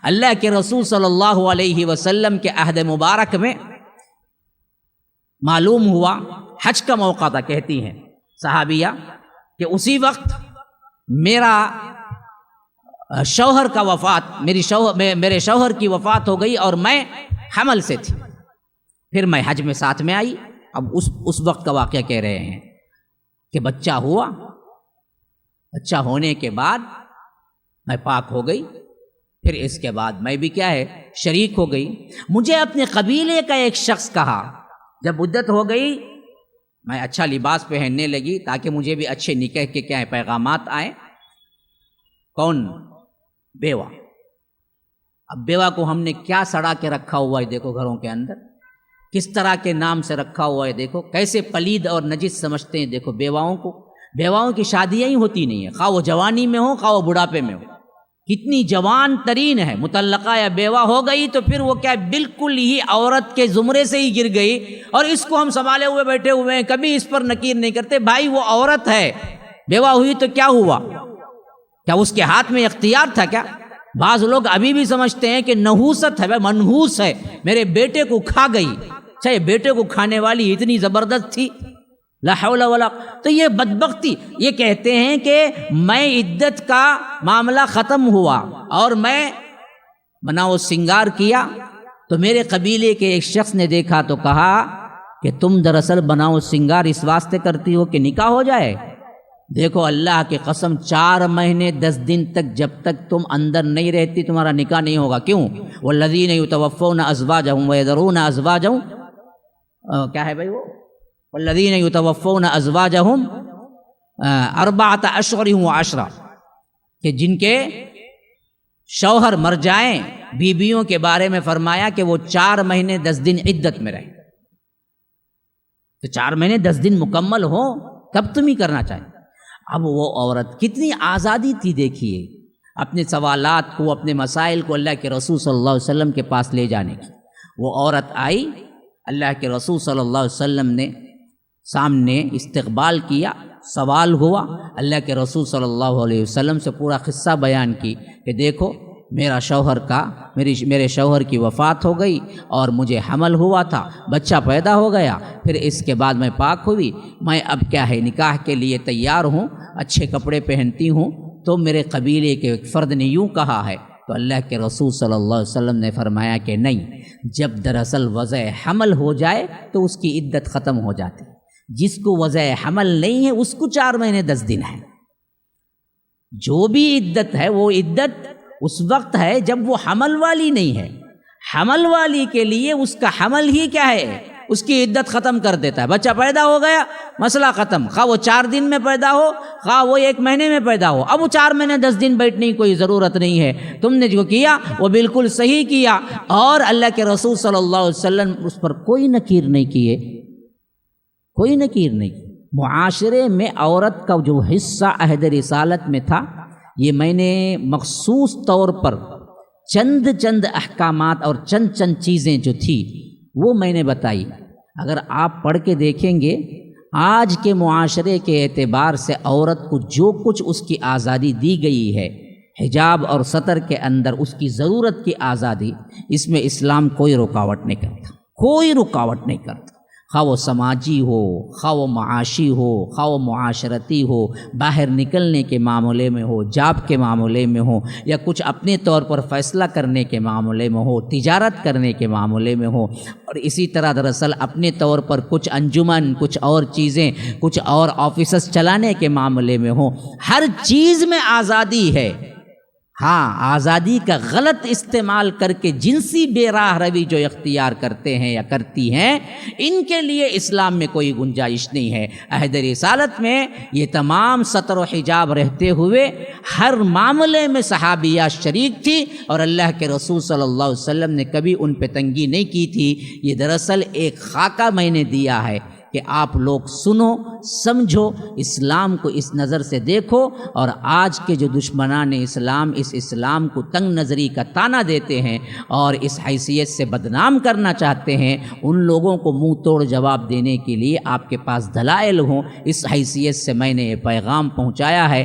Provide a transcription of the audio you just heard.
اللہ کے رسول صلی اللہ علیہ وسلم کے عہد مبارک میں معلوم ہوا، حج کا موقع تھا، کہتی ہیں صحابیہ کہ اسی وقت میرا شوہر کا وفات، میرے شوہر کی وفات ہو گئی اور میں حمل سے تھی۔ پھر میں حج میں ساتھ میں آئی۔ اب اس وقت کا واقعہ کہہ رہے ہیں کہ بچہ ہوا، بچہ ہونے کے بعد میں پاک ہو گئی، پھر اس کے بعد میں بھی کیا ہے شریک ہو گئی۔ مجھے اپنے قبیلے کا ایک شخص کہا، جب مدت ہو گئی میں اچھا لباس پہننے لگی تاکہ مجھے بھی اچھے نکاح کے کیا ہے پیغامات آئیں۔ کون؟ بیوہ۔ اب بیوہ کو ہم نے کیا سڑا کے رکھا ہوا ہے، دیکھو گھروں کے اندر کس طرح کے نام سے رکھا ہوا ہے، دیکھو کیسے پلید اور نجس سمجھتے ہیں۔ دیکھو بیواؤں کو، بیواؤں کی شادیاں ہی ہوتی نہیں ہیں، خواہ وہ جوانی میں ہو خواہ وہ بڑھاپے میں ہو۔ کتنی جوان ترین ہے، مطلقہ یا بیوہ ہو گئی تو پھر وہ کیا بالکل ہی عورت کے زمرے سے ہی گر گئی، اور اس کو ہم سنبھالے ہوئے بیٹھے ہوئے ہیں، کبھی اس پر نکیر نہیں کرتے۔ بھائی وہ عورت ہے، بیوہ ہوئی تو کیا ہوا؟ کیا اس کے ہاتھ میں اختیار تھا کیا؟ بعض لوگ ابھی بھی سمجھتے ہیں کہ نحوست ہے، منحوس ہے، میرے بیٹے کو کھا گئی۔ اچھا، یہ بیٹے کو کھانے والی اتنی زبردست تھی؟ لا حول ولا، تو یہ بدبختی۔ یہ کہتے ہیں کہ میں عدت کا معاملہ ختم ہوا اور میں بناؤ سنگار کیا تو میرے قبیلے کے ایک شخص نے دیکھا تو کہا کہ تم دراصل بناؤ سنگار اس واسطے کرتی ہو کہ نکاح ہو جائے۔ دیکھو اللہ کی قسم 4 مہینے 10 دن تک جب تک تم اندر نہیں رہتی تمہارا نکاح نہیں ہوگا۔ کیوں؟ والذین یتوفون ازواجہم ویذرون ازواجہم، کیا ہے بھائی وہ؟ والذین یتوفون ازواجہم 4 اشہر و10، کہ جن کے شوہر مر جائیں، بیویوں کے بارے میں فرمایا کہ وہ 4 مہینے 10 دن عدت میں رہیں۔ تو 4 مہینے 10 دن مکمل ہو تب تم ہی کرنا چاہیے۔ اب وہ عورت کتنی آزادی تھی، دیکھیے اپنے سوالات کو، اپنے مسائل کو اللہ کے رسول صلی اللہ علیہ وسلم کے پاس لے جانے کی۔ وہ عورت آئی، اللہ کے رسول صلی اللہ علیہ وسلم نے سامنے استقبال کیا، سوال ہوا، اللہ کے رسول صلی اللہ علیہ وسلم سے پورا قصہ بیان کی کہ دیکھو میرے شوہر کی وفات ہو گئی اور مجھے حمل ہوا تھا، بچہ پیدا ہو گیا، پھر اس کے بعد میں پاک ہوئی، میں اب کیا ہے نکاح کے لیے تیار ہوں، اچھے کپڑے پہنتی ہوں۔ تو میرے قبیلے کے ایک فرد نے یوں کہا ہے، تو اللہ کے رسول صلی اللہ علیہ وسلم نے فرمایا کہ نہیں، جب دراصل وضع حمل ہو جائے تو اس کی عدت ختم ہو جاتی، جس کو وضع حمل نہیں ہے اس کو 4 مہینے 10 دن ہے۔ جو بھی عدت ہے وہ عدت اس وقت ہے جب وہ حمل والی نہیں ہے۔ حمل والی کے لیے اس کا حمل ہی کیا ہے، اس کی عدت ختم کر دیتا ہے۔ بچہ پیدا ہو گیا، مسئلہ ختم، خواہ وہ 4 دن میں پیدا ہو خواہ وہ 1 مہینے میں پیدا ہو، اب وہ 4 مہینے 10 دن بیٹھنے کی کوئی ضرورت نہیں ہے۔ تم نے جو کیا وہ بالکل صحیح کیا، اور اللہ کے رسول صلی اللہ علیہ وسلم اس پر کوئی نکیر نہیں کیے، کوئی نکیر نہیں کی۔ معاشرے میں عورت کا جو حصہ عہد رسالت میں تھا، یہ میں نے مخصوص طور پر چند احکامات اور چند چیزیں جو تھی وہ میں نے بتائی۔ اگر آپ پڑھ کے دیکھیں گے آج کے معاشرے کے اعتبار سے عورت کو جو کچھ اس کی آزادی دی گئی ہے، حجاب اور ستر کے اندر اس کی ضرورت کی آزادی، اس میں اسلام کوئی رکاوٹ نہیں کرتا، کوئی رکاوٹ نہیں کرتا، خواہ وہ سماجی ہو، خواہ وہ معاشی ہو، خواہ وہ معاشرتی ہو، باہر نکلنے کے معاملے میں ہو، جاب کے معاملے میں ہو، یا کچھ اپنے طور پر فیصلہ کرنے کے معاملے میں ہو، تجارت کرنے کے معاملے میں ہو، اور اسی طرح دراصل اپنے طور پر کچھ انجمن، کچھ اور چیزیں، کچھ اور آفیسز چلانے کے معاملے میں ہو، ہر چیز میں آزادی ہے۔ ہاں، آزادی کا غلط استعمال کر کے جنسی بے راہ روی جو اختیار کرتے ہیں یا کرتی ہیں، ان کے لیے اسلام میں کوئی گنجائش نہیں ہے۔ عہد رسالت میں یہ تمام ستر و حجاب رہتے ہوئے ہر معاملے میں صحابیات شریک تھی، اور اللہ کے رسول صلی اللہ علیہ وسلم نے کبھی ان پہ تنگی نہیں کی تھی۔ یہ دراصل ایک خاکہ میں نے دیا ہے کہ آپ لوگ سنو، سمجھو، اسلام کو اس نظر سے دیکھو، اور آج کے جو دشمنان اسلام اس اسلام کو تنگ نظری کا طعنہ دیتے ہیں اور اس حیثیت سے بدنام کرنا چاہتے ہیں، ان لوگوں کو منہ توڑ جواب دینے کے لیے آپ کے پاس دلائل ہوں، اس حیثیت سے میں نے یہ پیغام پہنچایا ہے۔